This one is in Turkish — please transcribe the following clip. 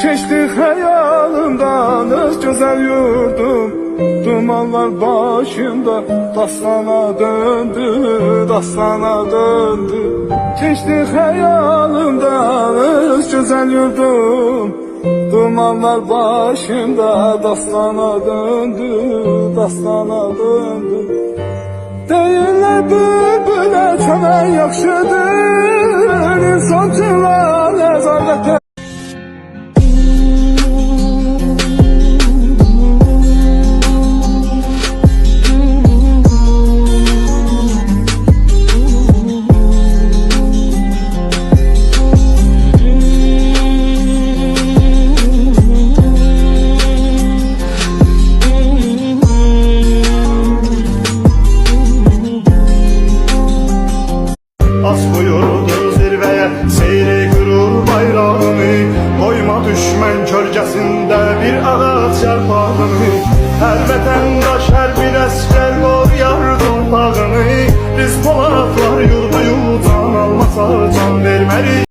Keçti hayalımdan öz güzel yurdum. Dumanlar başımda dastana döndü, dastana döndü. Keçti hayalımdan öz güzel yurdum. Dumanlar başımda dastana döndü, dastana döndü. Deyirlər bülbülə çömən yaxşıdır, insan cılar nəzarətə. As buyurdun zirveye, seyri gurur bayrağını. Koyma düşman kölgesinde bir ağaç yarpağını. Her vatandaş